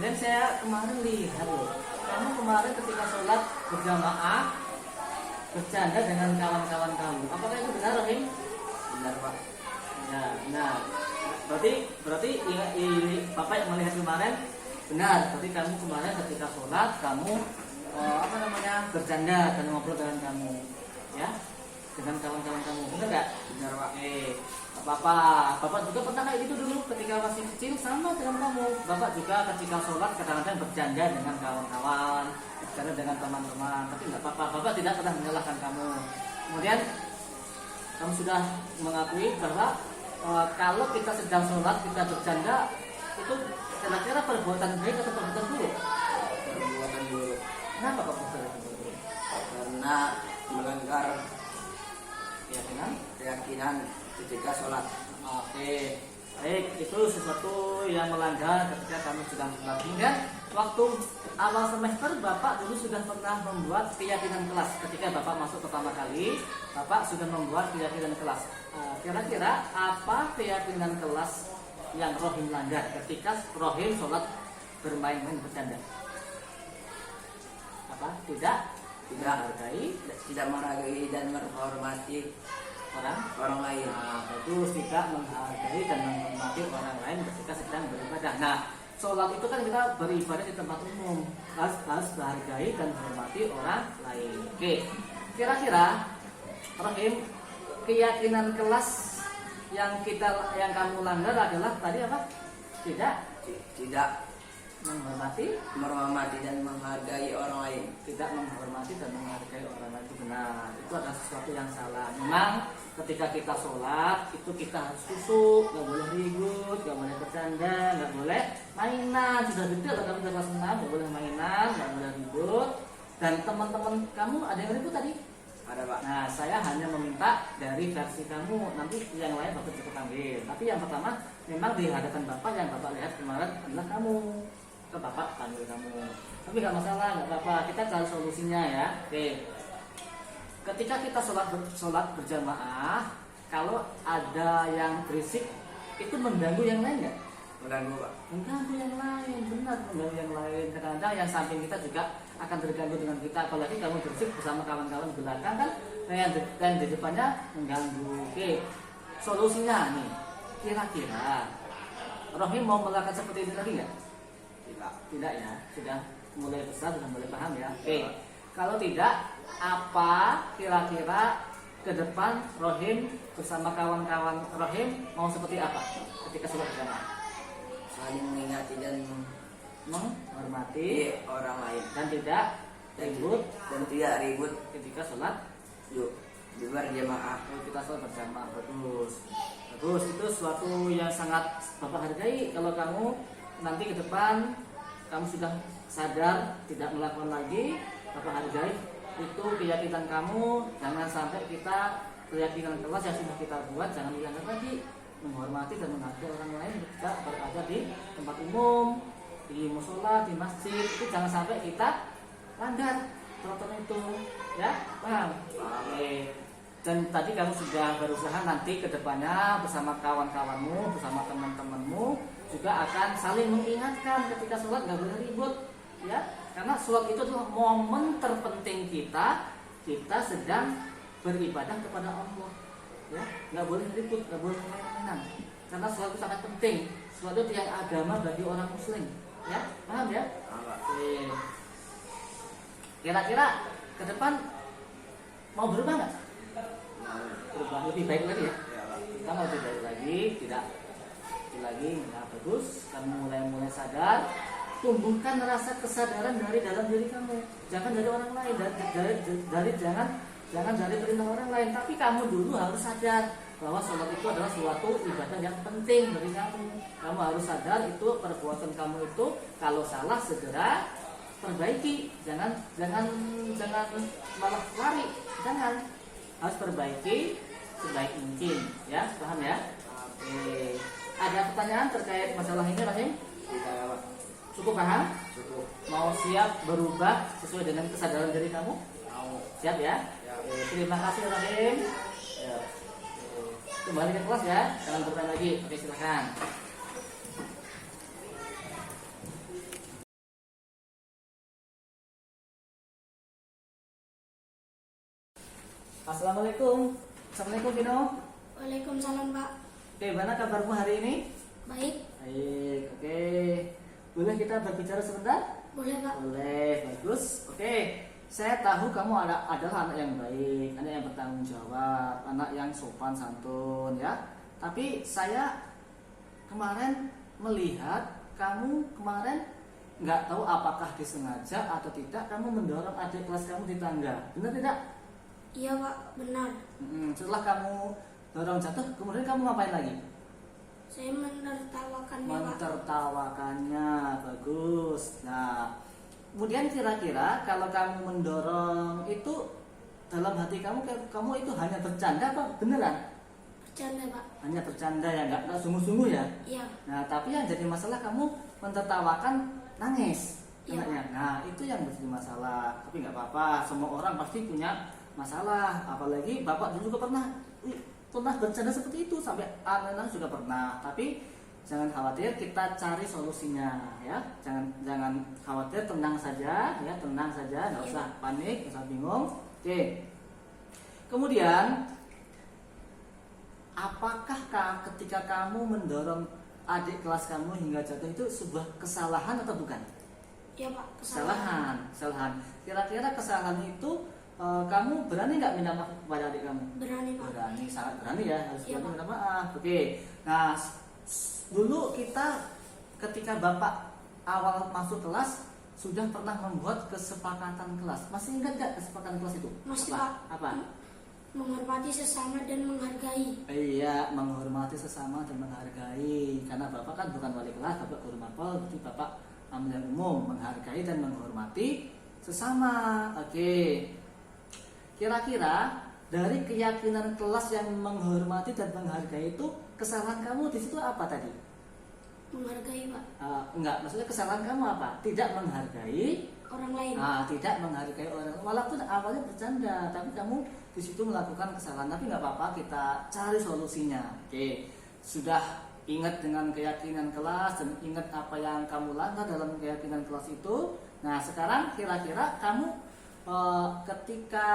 Kemudian saya kemarin lihat loh, kamu kemarin ketika sholat berjamaah bercanda dengan kawan-kawan kamu. Apakah itu benar, Rahim? Benar, Pak. Ya, benar. Berarti Bapak yang melihat kemarin benar. Berarti kamu kemarin ketika sholat kamu bercanda dan ngobrol dengan kamu, ya, dengan kawan-kawan kamu. Benar nggak? Benar, Pak. Apa-apa. Bapak juga pernah kayak gitu dulu ketika masih kecil sama dengan kamu. Bapak juga ketika sholat kadang-kadang bercanda dengan kawan-kawan, bercanda dengan teman-teman. Tapi nggak apa-apa. Bapak tidak pernah menyalahkan kamu. Kemudian kamu sudah mengakui bahwa kalau kita sedang sholat kita bercanda itu kira-kira perbuatan baik atau perbuatan buruk? Perbuatan buruk. Kenapa kok perbuatan buruk? Karena melanggar Keyakinan ketika sholat. Oke, baik, itu sesuatu yang melanggar ketika kamu sedang sholat. Kemudian waktu awal semester Bapak dulu sudah pernah membuat keyakinan kelas. Ketika Bapak masuk pertama kali, Bapak sudah membuat keyakinan kelas. Kira-kira apa keyakinan kelas yang Rohim langgar ketika Rohim sholat bermain-main bercanda? Apa? Tidak menghargai, Tidak menghargai dan menghormati orang lain. Nah, bagus, tidak menghargai dan menghormati orang lain ketika sedang beribadah. Nah, sholat itu kan kita beribadah di tempat umum, harus menghargai dan menghormati orang lain. Oke, kira-kira Rahim, keyakinan kelas yang kamu langgar adalah tadi apa? Tidak menghormati dan menghargai orang lain. Tidak menghormati dan menghargai orang lain itu benar. Itu adalah sesuatu yang salah. Memang ketika kita sholat itu kita harus khusyuk, nggak boleh ribut, nggak boleh bercanda, nggak boleh mainan. Sudah gede lah kamu udah kelas 6, nggak boleh mainan, nggak boleh ribut. Dan teman-teman kamu ada yang ribut tadi? Ada, Pak. Nah, saya hanya meminta dari versi kamu. Nanti yang lain Bapak cukup panggil. Tapi yang pertama memang di hadapan Bapak yang Bapak lihat kemarin adalah kamu. Ke Bapak panggil kamu. Tapi nggak masalah, nggak apa-apa. Kita cari solusinya ya. Oke. Ketika kita sholat berjamaah, kalau ada yang berisik, itu mengganggu yang lain nggak? Mengganggu, Pak. Mengganggu yang lain, benar, mengganggu yang lain. Kadang-kadang yang samping kita juga akan terganggu dengan kita. Apalagi kamu berisik bersama kawan-kawan belakang kan, yang di depannya mengganggu. Oke. Solusinya nih, kira-kira Rohim mau melakukan seperti ini lagi nggak? Tidak ya, sudah mulai besar, sudah mulai paham ya. Oke, kalau tidak, apa kira-kira ke depan Rohim bersama kawan-kawan Rohim mau seperti apa ketika sholat berjamaah? Saling mengingati dan menghormati orang lain dan tidak ribut ketika sholat di luar jamaah. Kita sholat berjamaah. Bagus, itu suatu yang sangat Bapak hargai. Kalau kamu nanti ke depan kamu sudah sadar tidak melakukan lagi, Bapak hargai itu keyakinan kamu. Jangan sampai kita keyakinan kelas yang sudah kita buat jangan dilanggar lagi. Menghormati dan menghargai orang lain ketika berada di tempat umum, di musola, di masjid, itu jangan sampai kita langgar peraturan itu, ya, paham? Oke. Dan tadi kamu sudah berusaha nanti ke depannya bersama kawan-kawanmu, bersama teman-temanmu juga akan saling mengingatkan ketika sholat nggak boleh ribut, ya, karena sholat itu adalah momen terpenting kita sedang beribadah kepada Allah, ya, nggak boleh ribut, nggak boleh main-mainan, karena sholat itu sangat penting. Sholat itu yang agama bagi orang muslim, ya, paham ya? Oke. Kira-kira ke depan mau berubah nggak? Berubah lebih baik lagi ya? Kita mau lebih baik lagi, tidak lagi, nggak bagus. Kamu mulai sadar, tumbuhkan rasa kesadaran dari dalam diri kamu, jangan dari orang lain, jangan dari perintah orang lain, tapi kamu dulu harus sadar bahwa sholat itu adalah suatu ibadah yang penting bagi kamu. Kamu harus sadar itu perbuatan kamu itu kalau salah segera perbaiki, jangan malah lari, jangan, harus perbaiki sebaik mungkin, ya, paham ya? Oke. Ada pertanyaan terkait masalah ini, Rahim? Tidak, Pak. Cukup paham? Cukup. Mau siap berubah sesuai dengan kesadaran diri kamu? Mau. Siap ya? Terima kasih, Rahim. Ya. Kembali ke kelas ya, jangan bertanya lagi. Oke, silakan. Assalamualaikum. Assalamualaikum Vino. Waalaikumsalam, Pak. Oke, mana kabarmu hari ini? Baik, Baik, oke. Boleh kita berbicara sebentar? boleh, Pak. Boleh, bagus. Oke, saya tahu kamu adalah anak yang baik, anak yang bertanggung jawab, anak yang sopan santun ya. Tapi saya kemarin melihat kamu kemarin nggak tahu apakah disengaja atau tidak, kamu mendorong adik kelas kamu di tangga. Benar tidak? Iya, Pak, benar. Setelah kamu dorong jatuh, kemudian kamu ngapain lagi? Saya menertawakannya, Pak. Mentertawakannya, bagus. Nah, kemudian kira-kira kalau kamu mendorong itu dalam hati kamu itu hanya bercanda apa beneran? Bercanda, Pak. Hanya bercanda ya, nggak sungguh-sungguh ya. Iya, Nah, tapi yang jadi masalah kamu mentertawakan nangis Iya. anaknya. Nah, itu yang menjadi masalah. Tapi nggak apa-apa, semua orang pasti punya masalah. Apalagi bapak dulu juga pernah bercanda seperti itu, sampai anak-anak juga pernah. Tapi jangan khawatir, kita cari solusinya ya. Jangan khawatir, tenang saja ya, tenang saja, nggak Iya. usah panik, nggak usah bingung. Oke. Kemudian apakah ketika kamu mendorong adik kelas kamu hingga jatuh itu sebuah kesalahan atau bukan? iya, Pak. Kesalahan. Kira-kira kesalahan itu kamu berani nggak minta maaf kepada adik kamu? Berani, Pak. Berani, sangat berani ya, harus Iya, berani Pak. minta maaf. Oke. Nah, dulu kita ketika bapak awal masuk kelas sudah pernah membuat kesepakatan kelas. Masih ingat nggak kesepakatan kelas itu? Masih, Apa? Pak. Apa? Menghormati sesama dan menghargai. Iya, menghormati sesama dan menghargai. Karena bapak kan bukan wali kelas, bapak guru mapel, jadi bapak amil yang umum, menghargai dan menghormati sesama. Oke. Kira-kira dari keyakinan kelas yang menghormati dan menghargai itu, kesalahan kamu di situ apa tadi? Menghargai, Pak. Enggak, maksudnya kesalahan kamu apa? Tidak menghargai. Orang lain. Tidak menghargai orang, walaupun awalnya bercanda, tapi kamu di situ melakukan kesalahan. Tapi nggak apa-apa, kita cari solusinya. Oke, sudah ingat dengan keyakinan kelas dan ingat apa yang kamu langgar dalam keyakinan kelas itu. Nah, sekarang kira-kira kamu ketika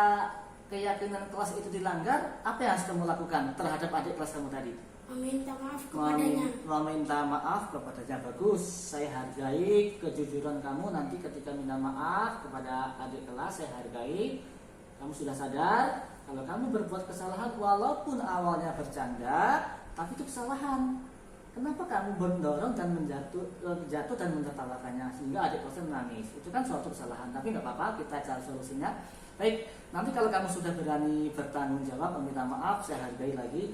keyakinan kelas itu dilanggar, apa yang harus kamu lakukan terhadap adik kelas kamu tadi? Meminta maaf kepadanya. Meminta maaf kepadanya. Bagus, saya hargai kejujuran kamu. Nanti ketika minta maaf kepada adik kelas, saya hargai. Kamu sudah sadar kalau kamu berbuat kesalahan walaupun awalnya bercanda, tapi itu kesalahan. Kenapa kamu mendorong dan jatuh dan menertawakannya sehingga adik kelasnya menangis? Itu kan suatu kesalahan, tapi nggak apa-apa, kita cari solusinya. Baik, nanti kalau kamu sudah berani bertanggung jawab, meminta maaf, saya hargai lagi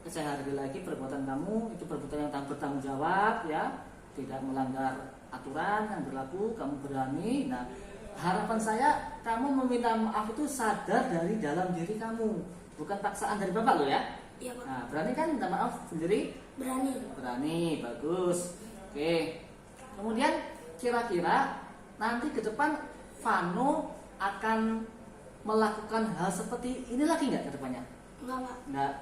saya hargai lagi perbuatan kamu, itu perbuatan yang bertanggung jawab ya, tidak melanggar aturan yang berlaku, kamu berani. Nah, harapan saya kamu meminta maaf itu sadar dari dalam diri kamu, bukan paksaan dari bapak lo ya. Iya, Pak. Nah, berani kan minta maaf sendiri? Berani. Berani, bagus. Oke. Kemudian kira-kira nanti ke depan Vano akan melakukan hal seperti ini lagi nggak ke depannya? Enggak, Pak. Nggak,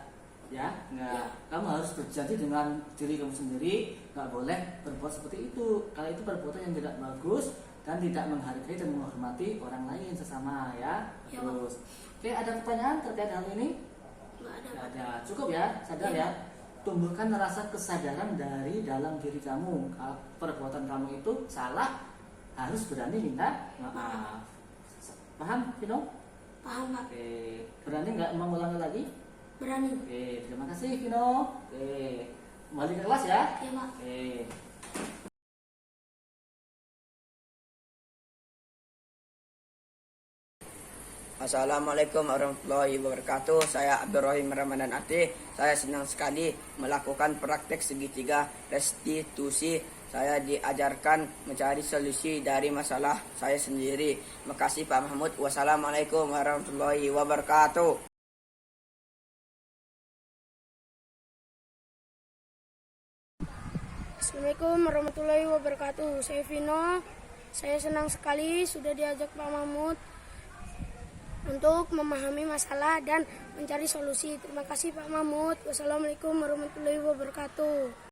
ya, nggak. Ya. Kamu harus berjanji dengan diri kamu sendiri, nggak boleh berbuat seperti itu. Kalau itu perbuatan yang tidak bagus dan tidak menghargai dan menghormati orang lain sesama ya. Ya, Terus, oke, ada pertanyaan terkait hal ini? Enggak ada, Nggak Pak. ada. Cukup ya, sadar Ya. ya. Tumbuhkan rasa kesadaran dari dalam diri kamu. Kalau perbuatan kamu itu salah, harus berani minta maaf. Paham, Vino? Paham, Pak. Oke, berani nggak mengulangi lagi? Berani. Oke, terima kasih Vino. Oke, kembali ke kelas ya. Iya, Pak. Oke. Assalamualaikum warahmatullahi wabarakatuh. Saya Abdurrahim Ramadan Atih. Saya senang sekali melakukan praktek segitiga restitusi. Saya diajarkan mencari solusi dari masalah saya sendiri. Terima kasih Pak Mahmud. Wassalamualaikum warahmatullahi wabarakatuh. Assalamualaikum warahmatullahi wabarakatuh. Saya Vino. Saya senang sekali sudah diajak Pak Mahmud untuk memahami masalah dan mencari solusi. Terima kasih Pak Mahmud. Wassalamualaikum warahmatullahi wabarakatuh.